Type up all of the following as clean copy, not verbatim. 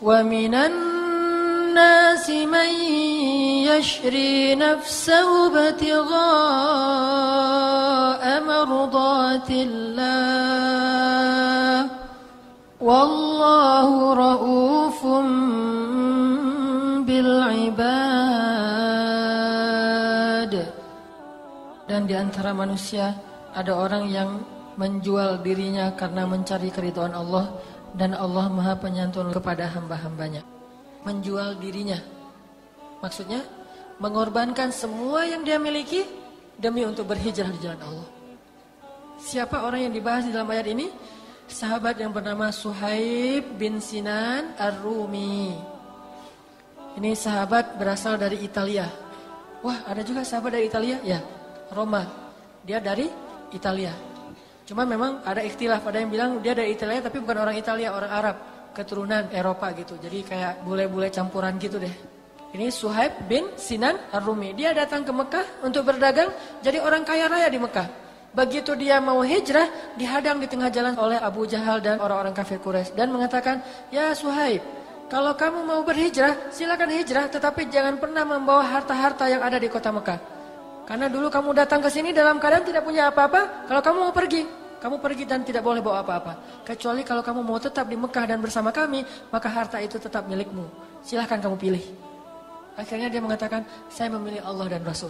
وَمِنَ النَّاسِ مَن يَشْرِي نَفْسَهُ ابْتِغَاءَ مَرْضَاتِ اللَّهِ وَاللَّهُ رَءُوفٌ بِالْعِبَادِ. Dan di antara manusia ada orang yang menjual dirinya karena mencari keridhaan Allah, dan Allah Maha Penyantun kepada hamba-hambanya. Menjual dirinya, maksudnya mengorbankan semua yang dia miliki demi untuk berhijrah di jalan Allah. Siapa orang yang dibahas di dalam ayat ini? Sahabat yang bernama Suhaib bin Sinan Ar-Rumi. Ini sahabat berasal dari Italia. Wah, ada juga sahabat dari Italia? Ya, Roma. Dia dari Italia. Cuma memang ada ikhtilaf, ada yang bilang dia dari Italia tapi bukan orang Italia, orang Arab, keturunan Eropa gitu. Jadi kayak bule-bule campuran gitu deh. Ini Suhaib bin Sinan Ar-Rumi. Dia datang ke Mekah untuk berdagang, jadi orang kaya raya di Mekah. Begitu dia mau hijrah, dihadang di tengah jalan oleh Abu Jahal dan orang-orang kafir Quraisy dan mengatakan, "Ya Suhaib, kalau kamu mau berhijrah, silakan hijrah, tetapi jangan pernah membawa harta-harta yang ada di kota Mekah. Karena dulu kamu datang ke sini dalam keadaan tidak punya apa-apa. Kalau kamu mau pergi, kamu pergi dan tidak boleh bawa apa-apa. Kecuali kalau kamu mau tetap di Mekah dan bersama kami, maka harta itu tetap milikmu. Silahkan kamu pilih." Akhirnya dia mengatakan, "Saya memilih Allah dan Rasul.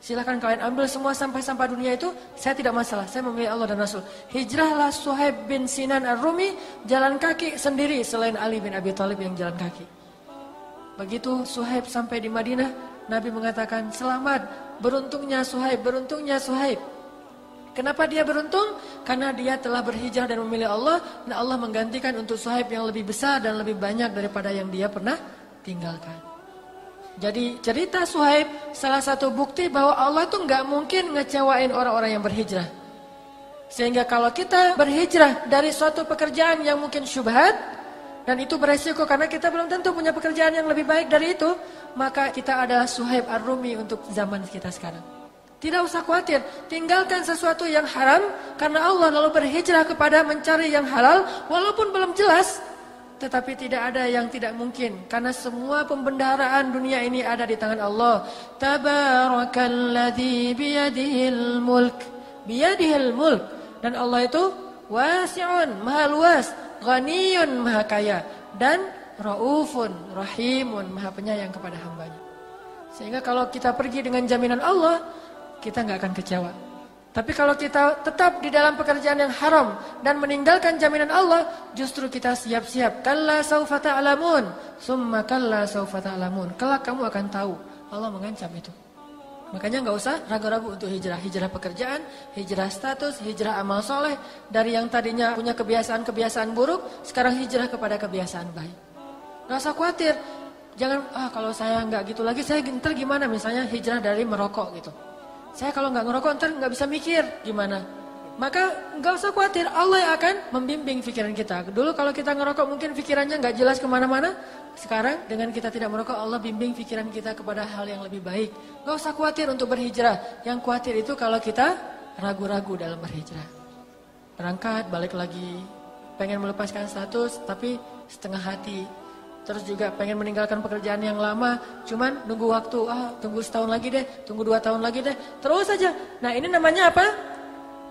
Silahkan kalian ambil semua sampah-sampah dunia itu, saya tidak masalah. Saya memilih Allah dan Rasul." Hijrahlah Suhaib bin Sinan Ar-Rumi jalan kaki sendiri selain Ali bin Abi Thalib yang jalan kaki. Begitu Suhaib sampai di Madinah, Nabi mengatakan, "Selamat, beruntungnya Suhaib, beruntungnya Suhaib." Kenapa dia beruntung? Karena dia telah berhijrah dan memilih Allah, dan Allah menggantikan untuk Suhaib yang lebih besar dan lebih banyak daripada yang dia pernah tinggalkan. Jadi cerita Suhaib salah satu bukti bahwa Allah itu nggak mungkin ngecewain orang-orang yang berhijrah. Sehingga kalau kita berhijrah dari suatu pekerjaan yang mungkin syubhat, dan itu beresiko karena kita belum tentu punya pekerjaan yang lebih baik dari itu, maka kita adalah Suhaib Ar-Rumi untuk zaman kita sekarang. Tidak usah khawatir, tinggalkan sesuatu yang haram karena Allah, lalu berhijrah kepada mencari yang halal walaupun belum jelas. Tetapi tidak ada yang tidak mungkin karena semua pembendaharaan dunia ini ada di tangan Allah. Tabarakalladzi biyadihil mulk. Biyadihil mulk. Dan Allah itu wasi'un, maha luas, ghaniyun, maha kaya, dan raufun, rahimun, maha penyayang kepada hambanya. Sehingga kalau kita pergi dengan jaminan Allah, kita nggak akan kecewa. Tapi kalau kita tetap di dalam pekerjaan yang haram dan meninggalkan jaminan Allah, justru kita siap-siap. Kalla saufa ta'lamun, summa kalla saufa ta'lamun. Kelak kamu akan tahu. Allah mengancam itu. Makanya nggak usah ragu-ragu untuk hijrah. Hijrah pekerjaan, hijrah status, hijrah amal soleh. Dari yang tadinya punya kebiasaan-kebiasaan buruk, sekarang hijrah kepada kebiasaan baik. Nggak usah khawatir. Jangan, kalau saya nggak gitu lagi, saya ntar gimana? Misalnya hijrah dari merokok gitu. Saya kalau nggak ngerokok ntar nggak bisa mikir gimana. Maka nggak usah khawatir, Allah yang akan membimbing pikiran kita. Dulu kalau kita ngerokok mungkin pikirannya nggak jelas kemana-mana. Sekarang dengan kita tidak merokok, Allah bimbing pikiran kita kepada hal yang lebih baik. Nggak usah khawatir untuk berhijrah. Yang khawatir itu kalau kita ragu-ragu dalam berhijrah. Berangkat, balik lagi, pengen melepaskan status tapi setengah hati. Terus juga pengen meninggalkan pekerjaan yang lama, cuman nunggu waktu, tunggu setahun lagi deh, tunggu 2 tahun lagi deh, terus aja. Nah ini namanya apa?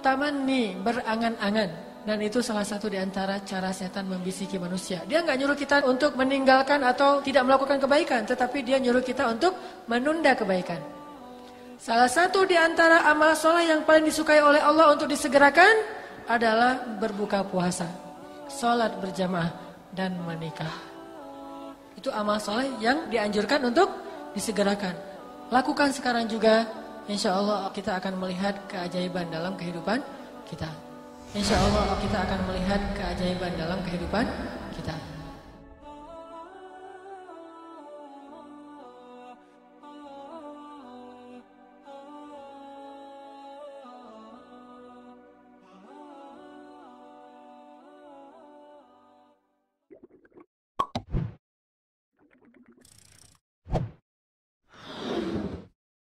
Tamanni, berangan-angan. Dan itu salah satu di antara cara setan membisiki manusia. Dia nggak nyuruh kita untuk meninggalkan atau tidak melakukan kebaikan, tetapi dia nyuruh kita untuk menunda kebaikan. Salah satu di antara amal soleh yang paling disukai oleh Allah untuk disegerakan adalah berbuka puasa, sholat berjamaah, dan menikah. Itu amal soleh yang dianjurkan untuk disegerakan. Lakukan sekarang juga, insya Allah kita akan melihat keajaiban dalam kehidupan kita. Insya Allah kita akan melihat keajaiban dalam kehidupan kita.